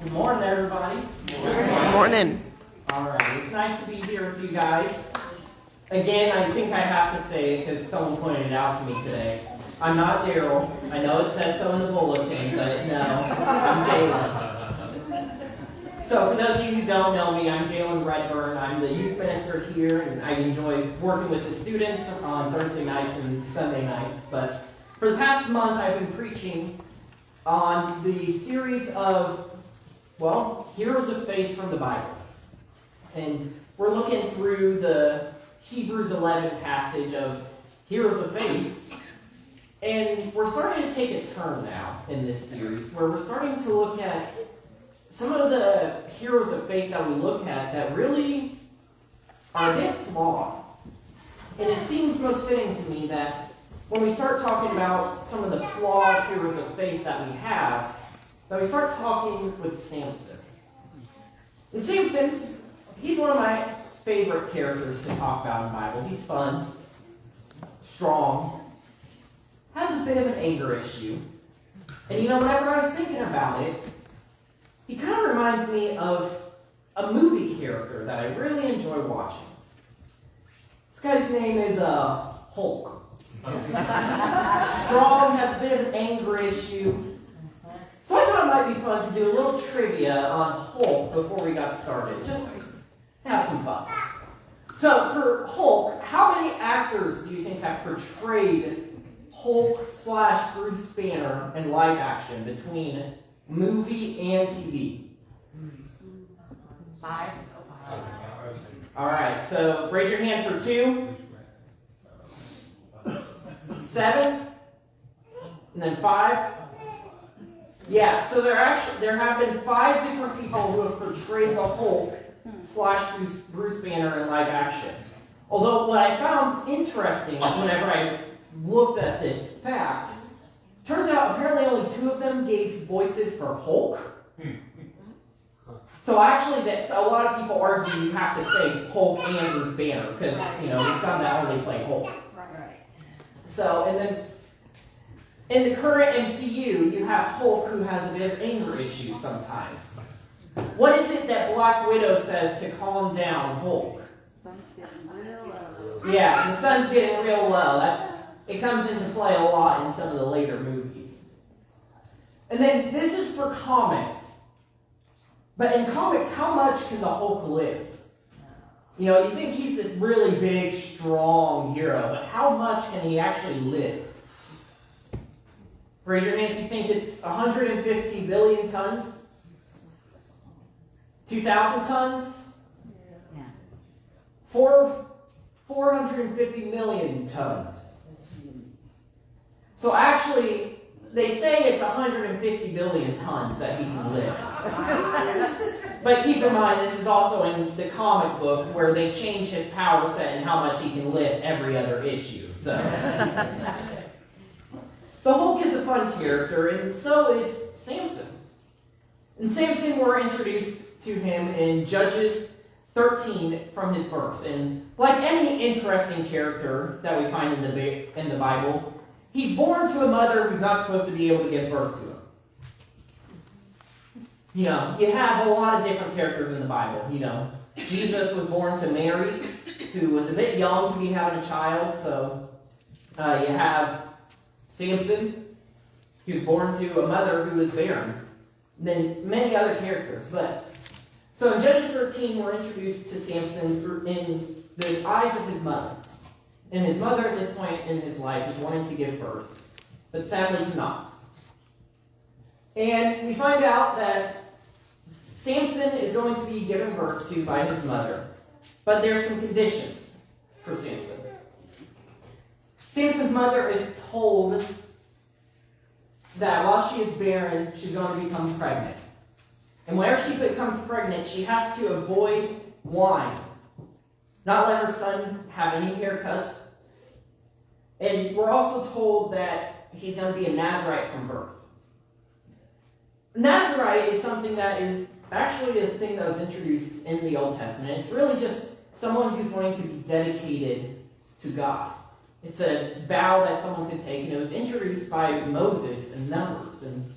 Good morning, everybody. Good morning. All right, it's nice to be here with you guys. Again, I think I have to say, because someone pointed it out to me today, I'm not Daryl. I know it says so in the bulletin, but no, I'm Jalen. So for those of you who don't know me, I'm Jalen Redburn. I'm the youth minister here, and I enjoy working with the students on Thursday nights and Sunday nights. But for the past month, I've been preaching on the series of, heroes of faith from the Bible. And we're looking through the Hebrews 11 passage of heroes of faith. And we're starting to take a turn now in this series, where we're starting to look at some of the heroes of faith that we look at that really are a bit flawed. And it seems most fitting to me that when we start talking about some of the flawed heroes of faith that we have, that we start talking with Samson. And Samson, he's one of my favorite characters to talk about in the Bible. He's fun, strong, has a bit of an anger issue. And whenever I was thinking about it, he kind of reminds me of a movie character that I really enjoy watching. This guy's name is Hulk. Strong, has a bit of an anger issue. So I thought it might be fun to do a little trivia on Hulk before we got started. Just have some fun. So for Hulk, how many actors do you think have portrayed Hulk/Bruce Banner in live action between movie and TV? 5. All right, so raise your hand for 2. 7, and then 5. Yeah, so there have been 5 different people who have portrayed the Hulk/Bruce Banner in live action. Although what I found interesting whenever I looked at this fact, turns out apparently only 2 of them gave voices for Hulk. So actually, a lot of people argue you have to say Hulk and Bruce Banner because there's some that only play Hulk. So, and then in the current MCU, you have Hulk who has a bit of anger issues sometimes. What is it that Black Widow says to calm down Hulk? Yeah, the sun's getting real low. It comes into play a lot in some of the later movies. And then this is for comics. But in comics, how much can the Hulk lift? You think he's this really big, strong hero, but how much can he actually lift? Raise your hand if you think it's 150 billion tons? 2,000 tons? 450 million tons. So actually, they say it's 150 billion tons that he can lift. But keep in mind, this is also in the comic books where they change his power set and how much he can lift every other issue. So, the Hulk is a fun character, and so is Samson. And Samson, we're introduced to him in Judges 13 from his birth. And like any interesting character that we find in the Bible, he's born to a mother who's not supposed to be able to give birth to him. You have a lot of different characters in the Bible. Jesus was born to Mary, who was a bit young to be having a child. So you have Samson, he was born to a mother who was barren. And then many other characters. So in Judges 13, we're introduced to Samson in the eyes of his mother. And his mother at this point in his life is wanting to give birth, but sadly cannot. And we find out that Samson is going to be given birth to by his mother, but there's some conditions for Samson. Samson's mother is told that while she is barren, she's going to become pregnant. And whenever she becomes pregnant, she has to avoid wine, not let her son have any haircuts. And we're also told that he's going to be a Nazirite from birth. Nazirite is something that is actually a thing that was introduced in the Old Testament. It's really just someone who's going to be dedicated to God. It's a vow that someone could take, and it was introduced by Moses in Numbers. And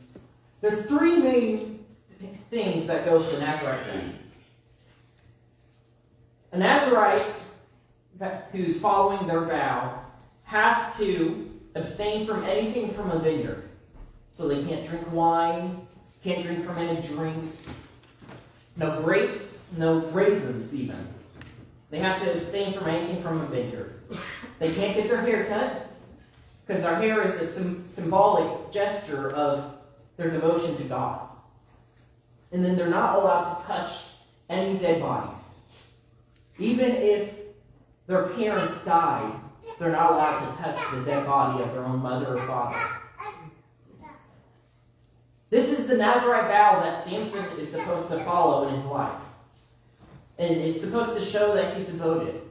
there's 3 main things that go with the Nazarite vow. A Nazarite who's following their vow has to abstain from anything from a vineyard. So they can't drink wine, can't drink from any drinks, no grapes, no raisins even. They have to abstain from anything from a vineyard. They can't get their hair cut, because their hair is a symbolic gesture of their devotion to God. And then they're not allowed to touch any dead bodies. Even if their parents died, they're not allowed to touch the dead body of their own mother or father. This is the Nazarite vow that Samson is supposed to follow in his life. And it's supposed to show that he's devoted.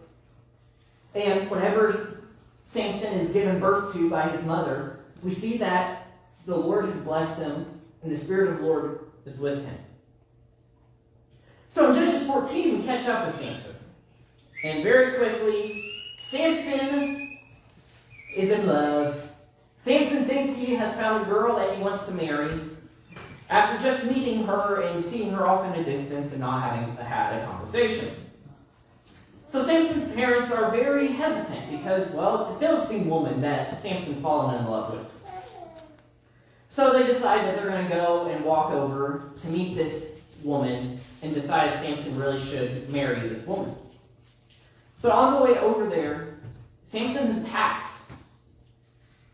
And whenever Samson is given birth to by his mother, we see that the Lord has blessed him and the Spirit of the Lord is with him. So in Genesis 14, we catch up with Samson. And very quickly, Samson is in love. Samson thinks he has found a girl that he wants to marry after just meeting her and seeing her off in a distance and not having had a conversation. So Samson's parents are very hesitant because, well, it's a Philistine woman that Samson's fallen in love with. So they decide that they're going to go and walk over to meet this woman and decide if Samson really should marry this woman. But on the way over there, Samson's attacked.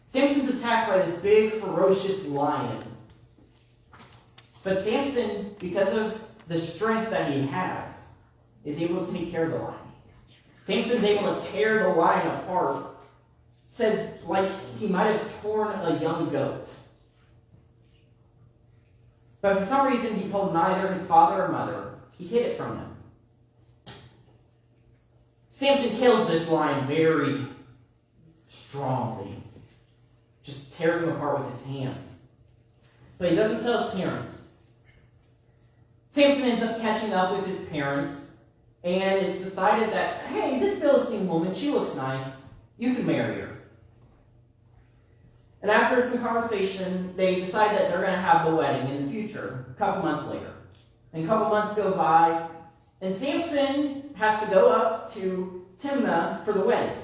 Samson's attacked by this big, ferocious lion. But Samson, because of the strength that he has, is able to take care of the lion. Samson's able to tear the lion apart. It says like he might have torn a young goat. But for some reason, he told neither his father or mother. He hid it from them. Samson kills this lion very strongly. Just tears him apart with his hands. But he doesn't tell his parents. Samson ends up catching up with his parents, and it's decided that, hey, this Philistine woman, she looks nice. You can marry her. And after some conversation, they decide that they're going to have the wedding in the future, a couple months later. And a couple months go by, and Samson has to go up to Timnah for the wedding.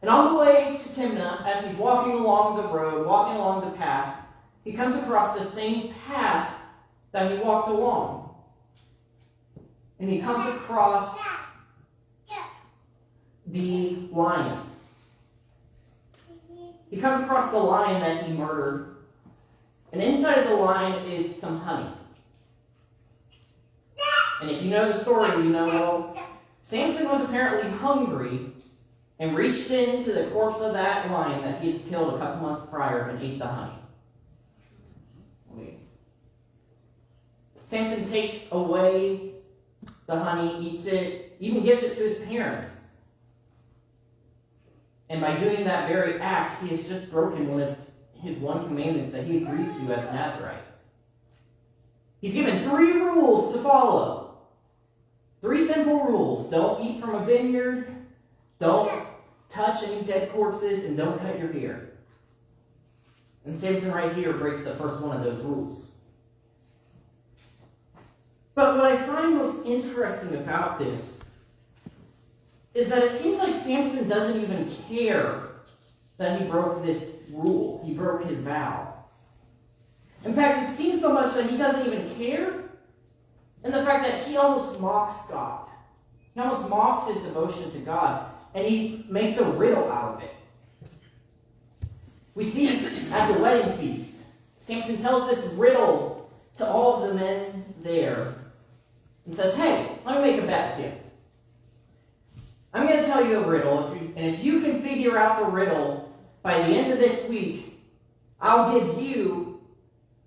And on the way to Timnah, as he's walking along the road, walking along the path, he comes across the same path that he walked along. And he comes across the lion. He comes across the lion that he murdered. And inside of the lion is some honey. And if you know the story, you know, well, Samson was apparently hungry and reached into the corpse of that lion that he had killed a couple months prior and ate the honey. Samson takes away the honey, eats it, even gives it to his parents. And by doing that very act, he has just broken one of his one commandments that he agreed to as a Nazarite. He's given 3 rules to follow. 3 simple rules. Don't eat from a vineyard, don't touch any dead corpses, and don't cut your hair. And Samson right here breaks the first one of those rules. But what I find most interesting about this is that it seems like Samson doesn't even care that he broke this rule. He broke his vow. In fact, it seems so much that he doesn't even care, and the fact that he almost mocks God. He almost mocks his devotion to God, and he makes a riddle out of it. We see at the wedding feast, Samson tells this riddle to all of the men there and says, hey, let me make a bet with you. I'm going to tell you a riddle, and if you can figure out the riddle by the end of this week, I'll give you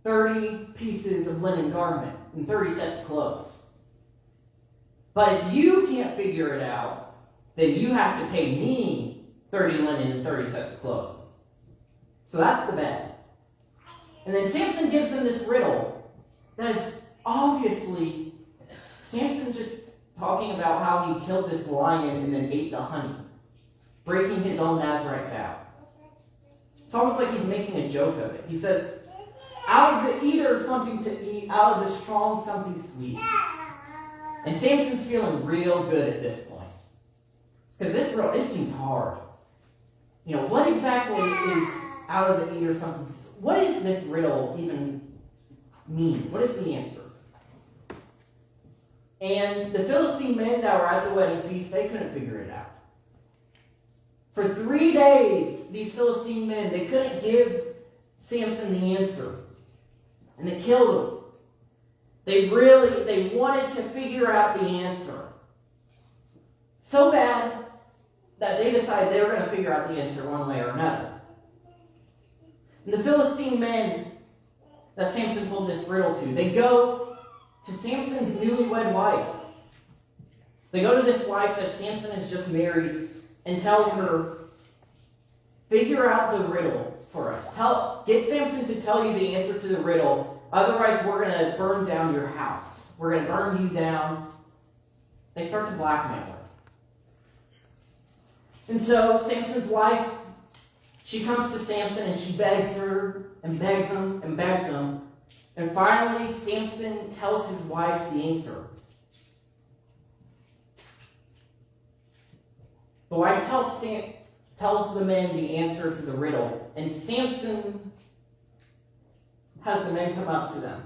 30 pieces of linen garment and 30 sets of clothes. But if you can't figure it out, then you have to pay me 30 linen and 30 sets of clothes. So that's the bet. And then Samson gives them this riddle that is obviously Samson just talking about how he killed this lion and then ate the honey, breaking his own Nazarite vow. It's almost like he's making a joke of it. He says, Out of the eater, something to eat. Out of the strong, something sweet. And Samson's feeling real good at this point. Because this riddle, it seems hard. What exactly is out of the eater, something to sweet? What does this riddle even mean? What is the answer? And the Philistine men that were at the wedding feast, they couldn't figure it out. For 3 days, these Philistine men, they couldn't give Samson the answer. And it killed him. They wanted to figure out the answer. So bad that they decided they were going to figure out the answer one way or another. And the Philistine men that Samson told this riddle to, they go to Samson's newlywed wife. They go to this wife that Samson has just married and tell her, figure out the riddle for us. Get Samson to tell you the answer to the riddle. Otherwise, we're going to burn down your house. We're going to burn you down. They start to blackmail her. And so Samson's wife, she comes to Samson and she begs her and begs him and begs him. And finally, Samson tells his wife the answer. The wife tells the men the answer to the riddle. And Samson has the men come up to them.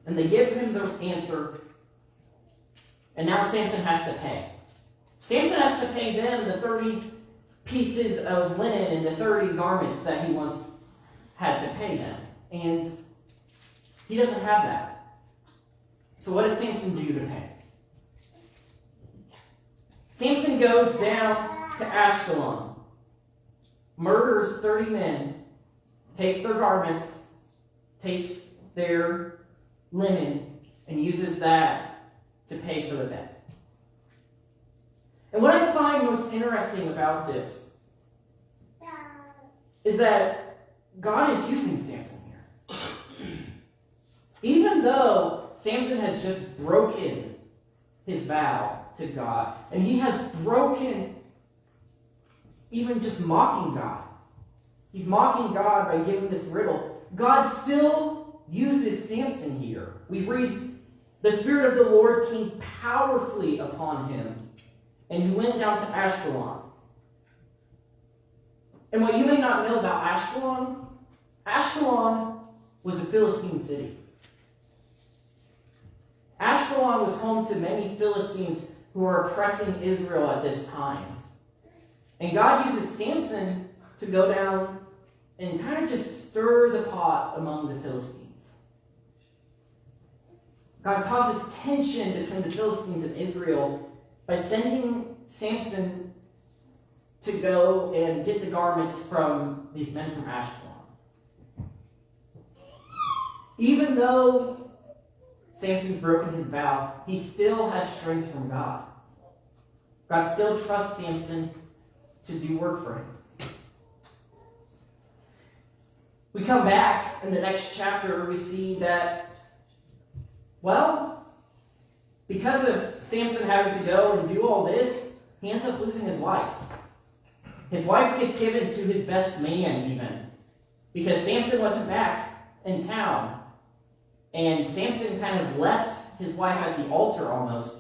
And they give him their answer. And now Samson has to pay. Samson has to pay them the 30 pieces of linen and the 30 garments that he once had to pay them. And he doesn't have that. So what does Samson do to pay? Samson goes down to Ashkelon, murders 30 men, takes their garments, takes their linen, and uses that to pay for the bed. And what I find most interesting about this is that God is using Samson here. Even though Samson has just broken his vow to God, and he has broken even just mocking God. He's mocking God by giving this riddle. God still uses Samson here. We read, the Spirit of the Lord came powerfully upon him, and he went down to Ashkelon. And what you may not know about Ashkelon, Ashkelon was a Philistine city. Ashkelon was home to many Philistines who were oppressing Israel at this time. And God uses Samson to go down and kind of just stir the pot among the Philistines. God causes tension between the Philistines and Israel by sending Samson to go and get the garments from these men from Ashkelon. Even though Samson's broken his vow, he still has strength from God. God still trusts Samson to do work for him. We come back in the next chapter, we see that, well, because of Samson having to go and do all this, he ends up losing his wife. His wife gets given to his best man even, because Samson wasn't back in town. And Samson kind of left his wife at the altar almost.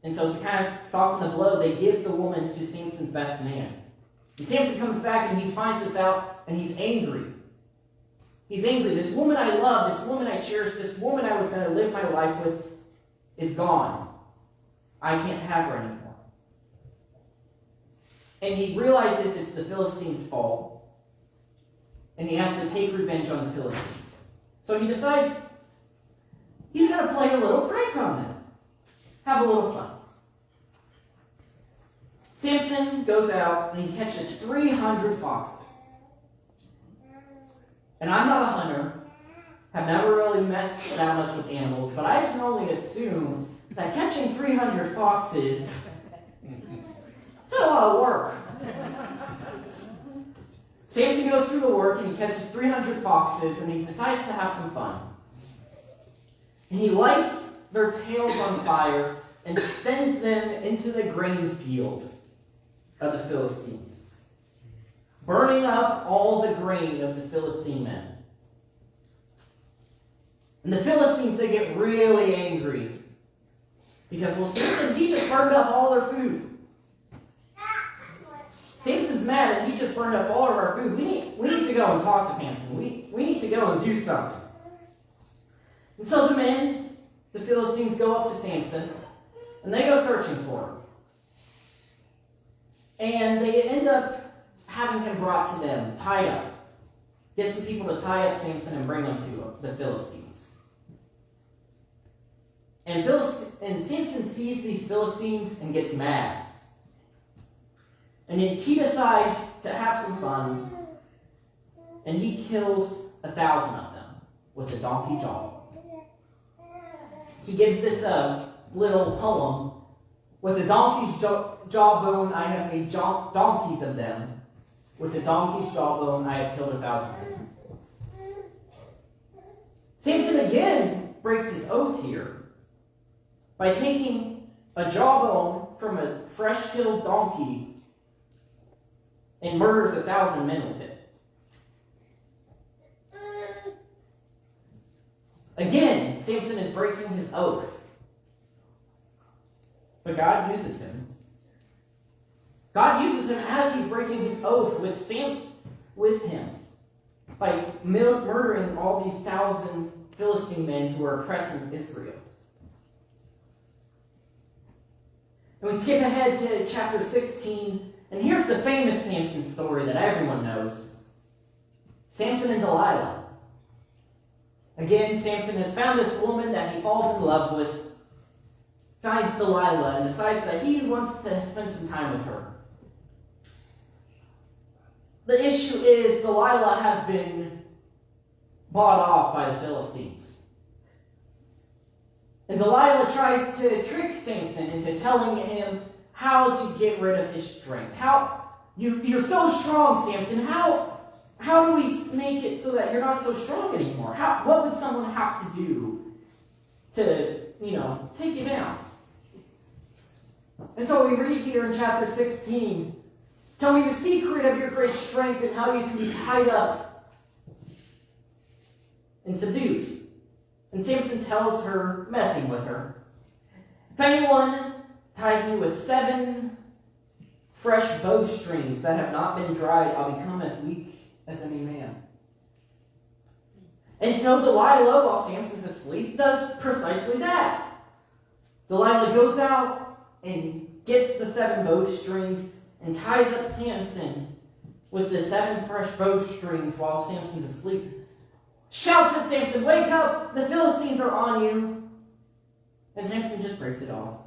And so to kind of soften the blow, they give the woman to Samson's best man. And Samson comes back and he finds this out and he's angry. He's angry. This woman I love, this woman I cherish, this woman I was going to live my life with is gone. I can't have her anymore. And he realizes it's the Philistines' fault. And he has to take revenge on the Philistines. So he decides he's going to play a little prank on them. Have a little fun. Samson goes out and he catches 300 foxes. And I'm not a hunter, have never really messed that much with animals, but I can only assume that catching 300 foxes is a lot of work. Samson goes through the work and he catches 300 foxes and he decides to have some fun. And he lights their tails on fire and sends them into the grain field of the Philistines, burning up all the grain of the Philistine men. And the Philistines, they get really angry. Because, well, Samson, he just burned up all their food. Samson's mad and he just burned up all of our food. We need to go and talk to Samson. We need to go and do something. And so the men, the Philistines, go up to Samson and they go searching for him. And they end up having him brought to them, tied up. Get some people to tie up Samson and bring him to the Philistines. And Samson sees these Philistines and gets mad. And then he decides to have some fun, and he kills 1,000 of them with a donkey jaw. He gives this little poem, with a donkey's jawbone I have made donkeys of them. With a donkey's jawbone I have killed 1,000 people. Samson again breaks his oath here by taking a jawbone from a fresh-killed donkey and murders 1,000 men with it. Again, Samson is breaking his oath. But God uses him. God uses him as he's breaking his oath with him by murdering all these 1,000 Philistine men who are oppressing Israel. And we skip ahead to chapter 16. And here's the famous Samson story that everyone knows. Samson and Delilah. Again, Samson has found this woman that he falls in love with, finds Delilah, and decides that he wants to spend some time with her. The issue is Delilah has been bought off by the Philistines. And Delilah tries to trick Samson into telling him how to get rid of his strength. You're so strong, Samson. How do we make it so that you're not so strong anymore? What would someone have to do to, take you down? And so we read here in chapter 16, tell me the secret of your great strength and how you can be tied up and subdued. And Samson tells her, messing with her, if anyone ties me with 7 fresh bowstrings that have not been dried, I'll become as weak as any man. And so Delilah, while Samson's asleep, does precisely that. Delilah goes out and gets the 7 bowstrings and ties up Samson with the 7 fresh bowstrings while Samson's asleep. Shouts at Samson, wake up, the Philistines are on you. And Samson just breaks it off.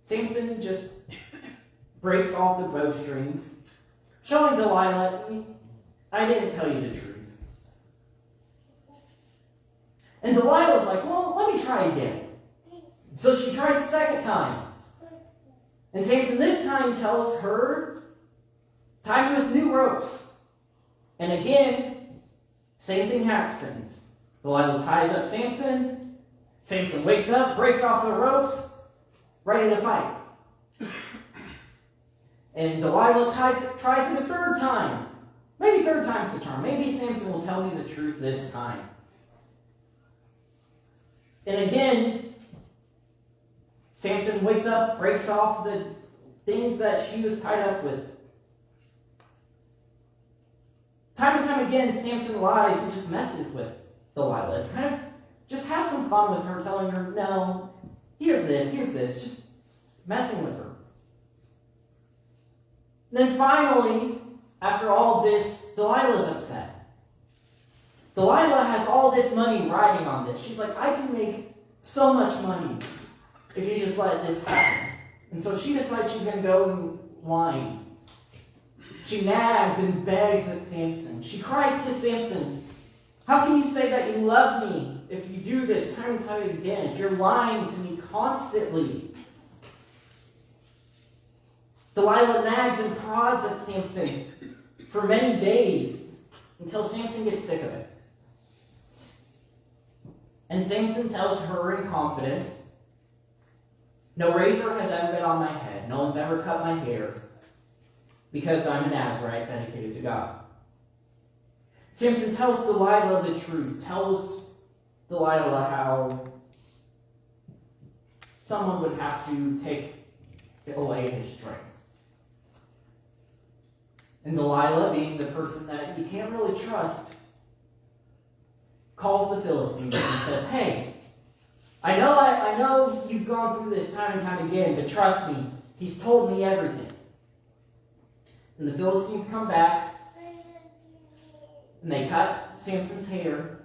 Samson just breaks off the bowstrings, showing Delilah, I didn't tell you the truth. And Delilah's like, well, let me try again. So she tries the second time. And Samson this time tells her, tie me with new ropes. And again, same thing happens. Delilah ties up Samson. Samson wakes up, breaks off the ropes, ready to fight. And Delilah tries it a third time. Maybe third time's the charm. Maybe Samson will tell me the truth this time. And again, Samson wakes up, breaks off the things that she was tied up with. Time and time again, Samson lies and just messes with Delilah. Kind of just has some fun with her, telling her, no, here's this, just messing with her. Then finally, after all this, Delilah's upset. Delilah has all this money riding on this. She's like, I can make so much money if you just let this happen. And so she decides she's going to go and whine. She nags and begs at Samson. She cries to Samson, how can you say that you love me if you do this time and time again, if you're lying to me constantly? Delilah nags and prods at Samson for many days until Samson gets sick of it. And Samson tells her in confidence, no razor has ever been on my head. No one's ever cut my hair because I'm a Nazarite dedicated to God. Samson tells Delilah the truth, tells Delilah how someone would have to take away his strength. And Delilah, being the person that you can't really trust, calls the Philistines and says, hey, I know you've gone through this time and time again, but trust me, he's told me everything. And the Philistines come back, and they cut Samson's hair.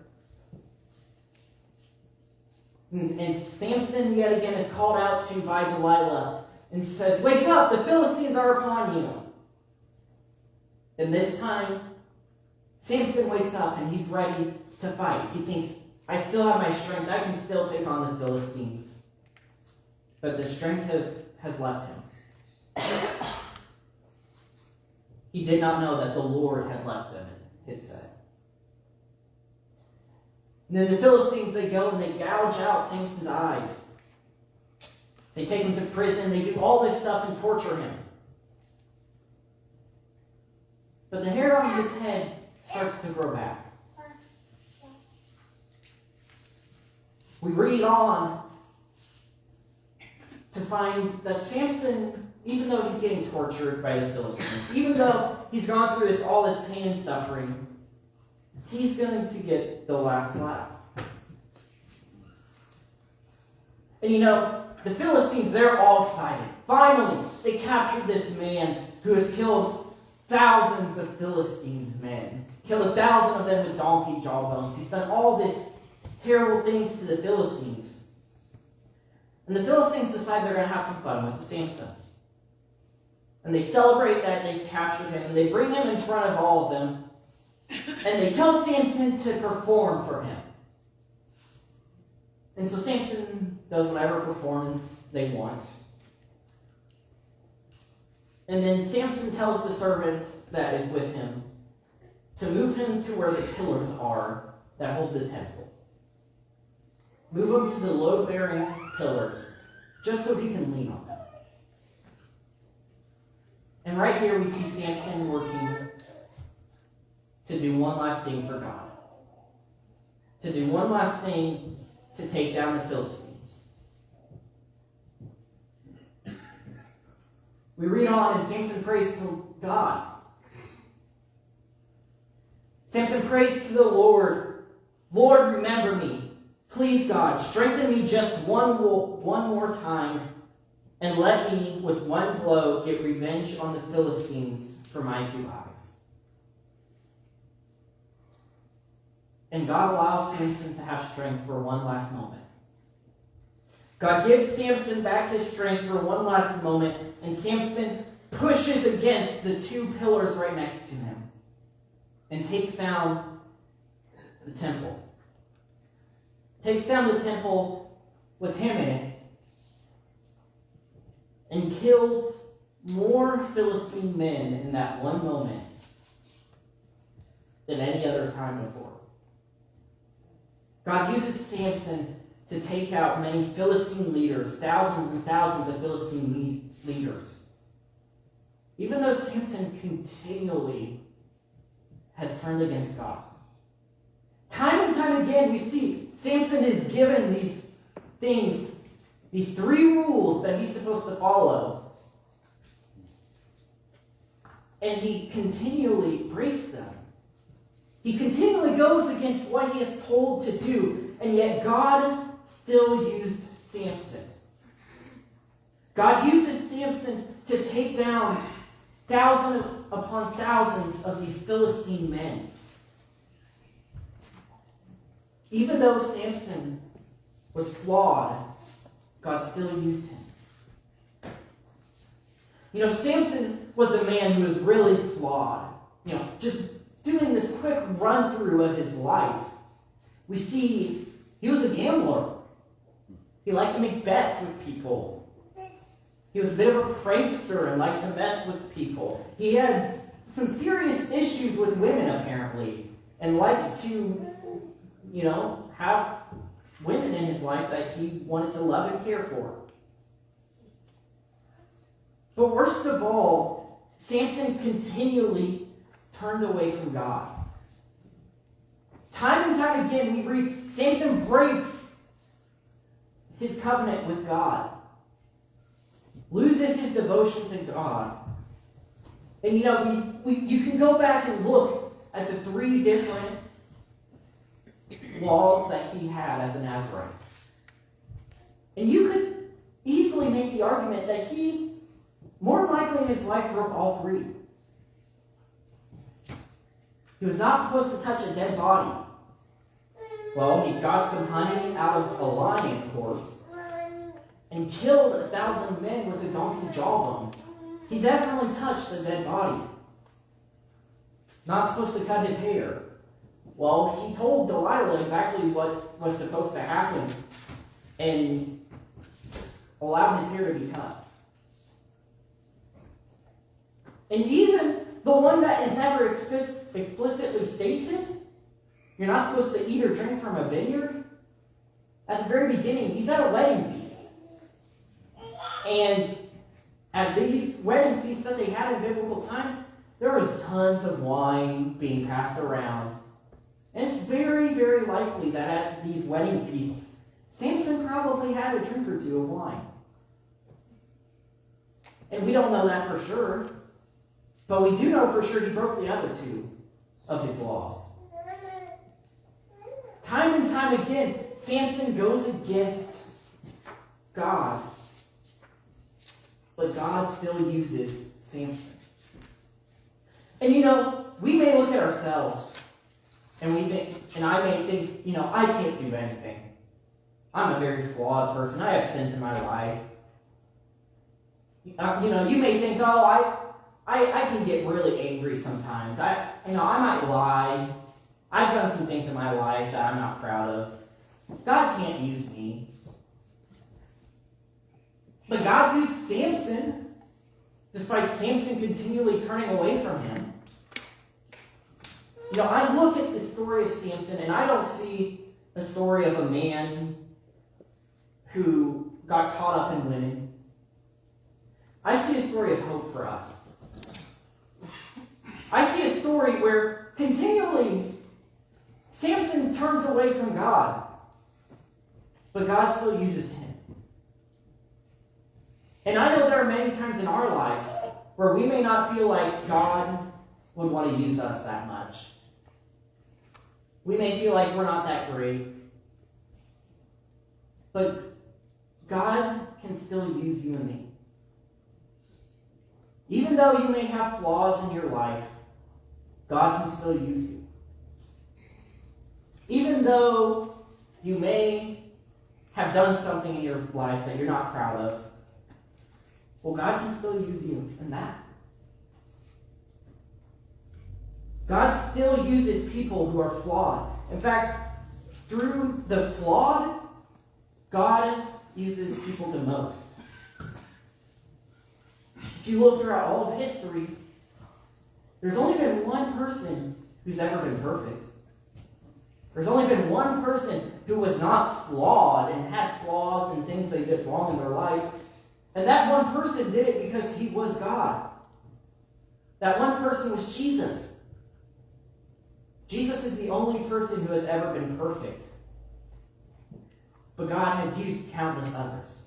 And Samson, yet again, is called out to by Delilah and says, wake up, the Philistines are upon you. And this time, Samson wakes up and he's ready to fight. He thinks, I still have my strength. I can still take on the Philistines. But the strength has left him. He did not know that the Lord had left them, it said. And then the Philistines, they go and they gouge out Samson's eyes. They take him to prison. They do all this stuff and torture him. But the hair on his head starts to grow back. We read on to find that Samson, even though he's getting tortured by the Philistines, even though he's gone through all this pain and suffering, he's going to get the last laugh. And the Philistines, they're all excited. Finally, they captured this man who has killed thousands of Philistines' men. Killed 1,000 of them with donkey jawbones. He's done all this terrible things to the Philistines. And the Philistines decide they're going to have some fun with Samson. And they celebrate that they've captured him. And they bring him in front of all of them. And they tell Samson to perform for him. And so Samson does whatever performance they want. And then Samson tells the servant that is with him to move him to where the pillars are that hold the temple. Move him to the load-bearing pillars, just so he can lean on them. And right here we see Samson working to do one last thing for God. To do one last thing to take down the Philistines. We read on, and Samson prays to God. Samson prays to the Lord. Lord, remember me. Please, God, strengthen me just one more time, and let me, with one blow, get revenge on the Philistines for my 2 eyes. And God allows Samson to have strength for one last moment. God gives Samson back his strength for one last moment, and Samson pushes against the 2 pillars right next to him and takes down the temple. Takes down the temple with him in it and kills more Philistine men in that one moment than any other time before. God uses Samson to take out many Philistine leaders, thousands and thousands of Philistine leaders. Even though Samson continually has turned against God. Time and time again, we see Samson is given these things, these 3 rules that he's supposed to follow. And he continually breaks them. He continually goes against what he is told to do, and yet God still used Samson. God uses Samson to take down thousands upon thousands of these Philistine men. Even though Samson was flawed, God still used him. Samson was a man who was really flawed. Just doing this quick run-through of his life, we see he was a gambler. He liked to make bets with people. He was a bit of a prankster and liked to mess with people. He had some serious issues with women, apparently, and liked to, have women in his life that he wanted to love and care for. But worst of all, Samson continually turned away from God. Time and time again, we read Samson breaks his covenant with God, loses his devotion to God. And you can go back and look at the 3 different laws that he had as a Nazarite. And you could easily make the argument that he, more likely in his life, broke all 3. He was not supposed to touch a dead body. Well, he got some honey out of a lion corpse and killed 1,000 men with a donkey jawbone. He definitely touched a dead body. Not supposed to cut his hair. Well, he told Delilah exactly what was supposed to happen and allowed his hair to be cut. And even the one that is never explicitly stated, you're not supposed to eat or drink from a vineyard. At the very beginning, he's at a wedding feast. And at these wedding feasts that they had in biblical times, there was tons of wine being passed around. And it's very, very likely that at these wedding feasts, Samson probably had a drink or 2 of wine. And we don't know that for sure. But we do know for sure he broke the other 2 of his laws. Time and time again, Samson goes against God. But God still uses Samson. And we may look at ourselves and we think, and I may think, I can't do anything. I'm a very flawed person. I have sins in my life. You may think, I can get really angry sometimes. I might lie. I've done some things in my life that I'm not proud of. God can't use me. But God used Samson, despite Samson continually turning away from him. I look at the story of Samson, and I don't see a story of a man who got caught up in women. I see a story of hope for us. I see a story where continually Samson turns away from God, but God still uses him. And I know there are many times in our lives where we may not feel like God would want to use us that much. We may feel like we're not that great. But God can still use you and me. Even though you may have flaws in your life, God can still use you. Even though you may have done something in your life that you're not proud of, well, God can still use you in that. God still uses people who are flawed. In fact, through the flawed, God uses people the most. If you look throughout all of history, there's only been one person who's ever been perfect. There's only been one person who was not flawed and had flaws and things they did wrong in their life. And that one person did it because he was God. That one person was Jesus. Jesus is the only person who has ever been perfect. But God has used countless others.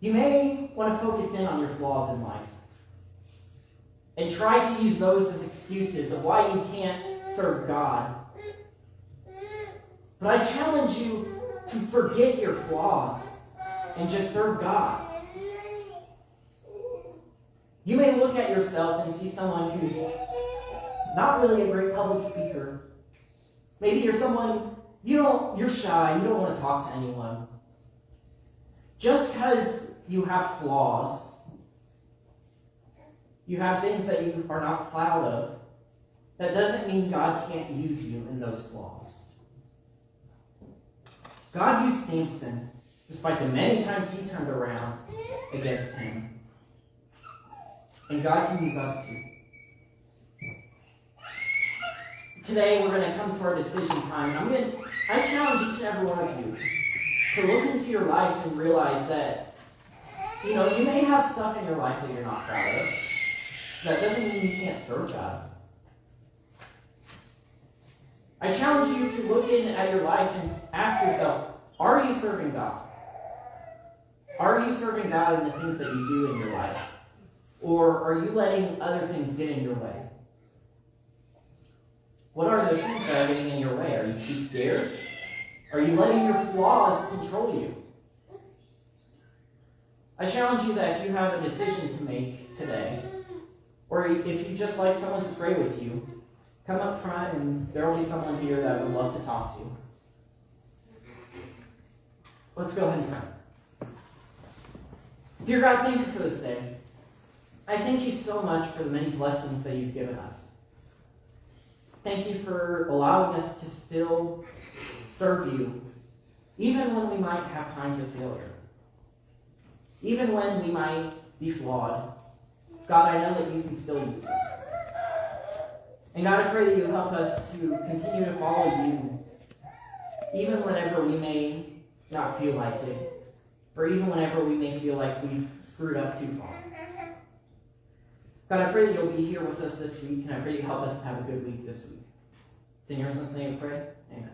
You may want to focus in on your flaws in life and try to use those as excuses of why you can't serve God. But I challenge you to forget your flaws and just serve God. You may look at yourself and see someone who's not really a great public speaker. Maybe you're someone, you're shy, you don't want to talk to anyone. Just because you have flaws, you have things that you are not proud of, that doesn't mean God can't use you in those flaws. God used Samson, despite the many times he turned around against him. And God can use us too. Today we're going to come to our decision time. And I challenge each and every one of you to look into your life and realize that, you may have stuff in your life that you're not proud of. that doesn't mean you can't serve God. I challenge you to look in at your life and ask yourself, are you serving God? Are you serving God in the things that you do in your life? Or are you letting other things get in your way? What are those things that are getting in your way? Are you too scared? Are you letting your flaws control you? I challenge you that if you have a decision to make today, or if you just like someone to pray with you, come up front and there will be someone here that would love to talk to you. Let's go ahead and pray. Dear God, thank you for this day. I thank you so much for the many blessings that you've given us. Thank you for allowing us to still serve you, even when we might have times of failure. Even when we might be flawed. God, I know that you can still use us. And God, I pray that you help us to continue to follow you, even whenever we may not feel like it, or even whenever we may feel like we've screwed up too far. God, I pray that you'll be here with us this week, and I pray you help us to have a good week this week. It's in your son's name we pray. Amen.